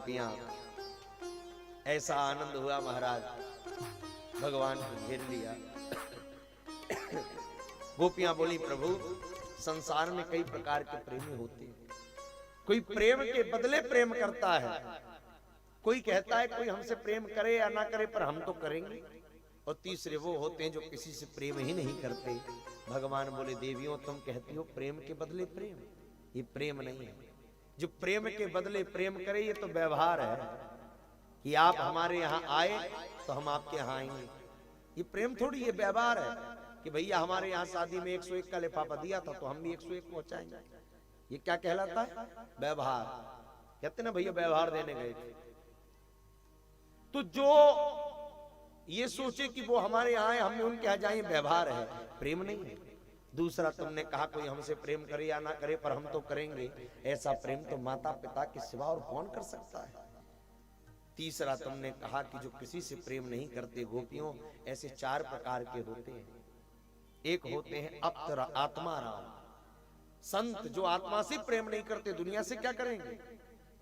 गोपियां, ऐसा आनंद हुआ महाराज, भगवान को घेर लिया। गोपियां बोली, प्रभु संसार में कई प्रकार के प्रेमी होते हैं, कोई प्रेम के बदले प्रेम करता है, कोई कहता है कोई हमसे प्रेम करे या ना करे पर हम तो करेंगे, और तीसरे वो होते हैं जो किसी से प्रेम ही नहीं करते। भगवान बोले, देवियों तुम कहती हो प्रेम के बदले प्रेम, ये प्रेम नहीं है। जो प्रेम के बदले प्रेम करे ये तो व्यवहार है कि आप हमारे यहाँ आए तो हम आपके यहाँ आएंगे, ये प्रेम थोड़ी, ये व्यवहार है कि भैया हमारे यहाँ शादी में 101 का लिफाफा दिया था तो हम भी 101 पहुंचाएंगे। ये क्या कहलाता है? व्यवहार। कहते ना भैया व्यवहार देने गए थे। तो जो ये सोचे कि वो हमारे यहाँ आए हम भी उनके यहाँ जाएं, व्यवहार है, प्रेम नहीं है। दूसरा, तुमने कहा कोई हमसे प्रेम करे या ना करे पर हम तो करेंगे, ऐसा प्रेम तो माता पिता के सिवा और कौन कर सकता है। तीसरा, तुमने कहा कि जो किसी से प्रेम नहीं करते गोपियों, ऐसे 4 प्रकार के होते हैं। एक होते हैं अप्तरा आत्माराम, संत जो आत्मा से प्रेम नहीं करते, दुनिया से क्या करेंगे।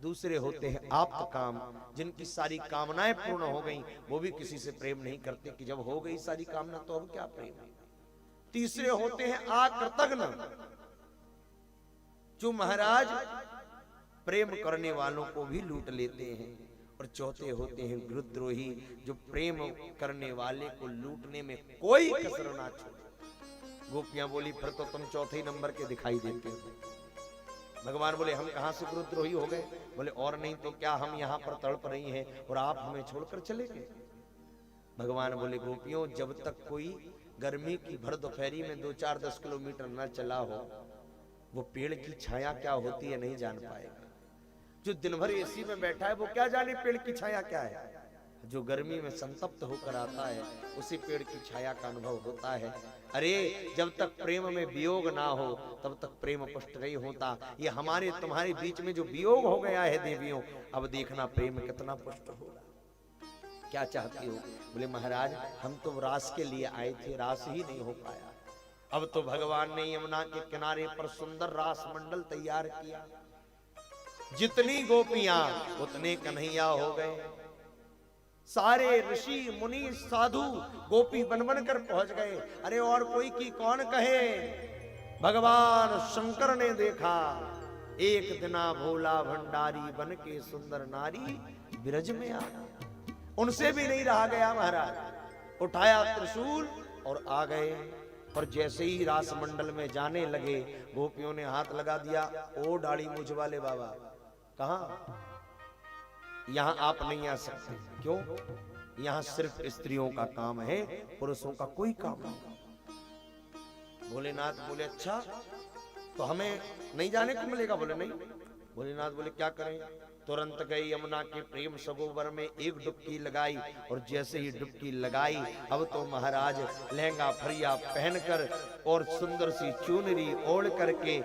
दूसरे होते हैं आप्त काम, जिनकी सारी कामनाएं पूर्ण हो गई, वो भी किसी से प्रेम नहीं करते कि जब हो गई सारी कामना तो अब क्या प्रेम। तीसरे होते हैं आकृतघ्न, जो महाराज प्रेम करने वालों को भी लूट लेते हैं। और चौथे होते हैं विद्रोही, जो प्रेम करने वाले को लूटने में कोई कसर ना छोड़े। गोपियां बोली, फिर तो तुम चौथे नंबर के दिखाई देते हो। भगवान बोले, हम कहां से विद्रोही हो गए? बोले, और नहीं तो क्या, हम यहाँ पर तड़प रही हैं और आप हमें छोड़कर चले गए। भगवान बोले, गोपियों जब तक कोई गर्मी की भर दोपहरी में 2-4-10 किलोमीटर न चला हो, वो पेड़ की छाया क्या होती है नहीं जान पाएगा। जो दिन भर एसी में बैठा है वो क्या जाने पेड़ की छाया क्या है। जो गर्मी में संतप्त होकर आता है उसी पेड़ की छाया का अनुभव होता है। अरे जब तक प्रेम में वियोग ना हो तब तक प्रेम पुष्ट नहीं होता। ये हमारे तुम्हारे बीच में जो वियोग हो गया है देवियों, अब देखना प्रेम कितना पुष्ट होगा। क्या चाहती हो? बोले, महाराज हम तो रास के लिए आए थे, रास ही नहीं हो पाया। अब तो भगवान ने यमुना के किनारे पर सुंदर रास मंडल तैयार किया, जितनी गोपियां उतने कन्हैया हो गए। सारे ऋषि मुनि साधु गोपी बन बन कर पहुंच गए। अरे और कोई की कौन कहे, भगवान शंकर ने देखा एक दिना भोला भंडारी बन के सुंदर नारी ब्रज में आ। उनसे भी नहीं रहा गया महाराज, उठाया त्रिशूल और आ गए। और जैसे ही रास मंडल में जाने लगे, गोपियों ने हाथ लगा दिया, ओ डाली मुझ वाले बाबा, कहां? यहां आप नहीं आ सकते। क्यों? यहां सिर्फ स्त्रियों का काम है, पुरुषों का कोई काम नहीं। भोलेनाथ बोले, अच्छा तो हमें नहीं जाने को मिलेगा? बोले नहीं। भोलेनाथ बोले, क्या करें? तुरंत गए यमुना के प्रेम सरोवर में, एक डुबकी लगाई। और जैसे ही डुबकी लगाई, अब तो महाराज लहंगा फरिया पहनकर और सुंदर सी चुनरी ओढ़ करके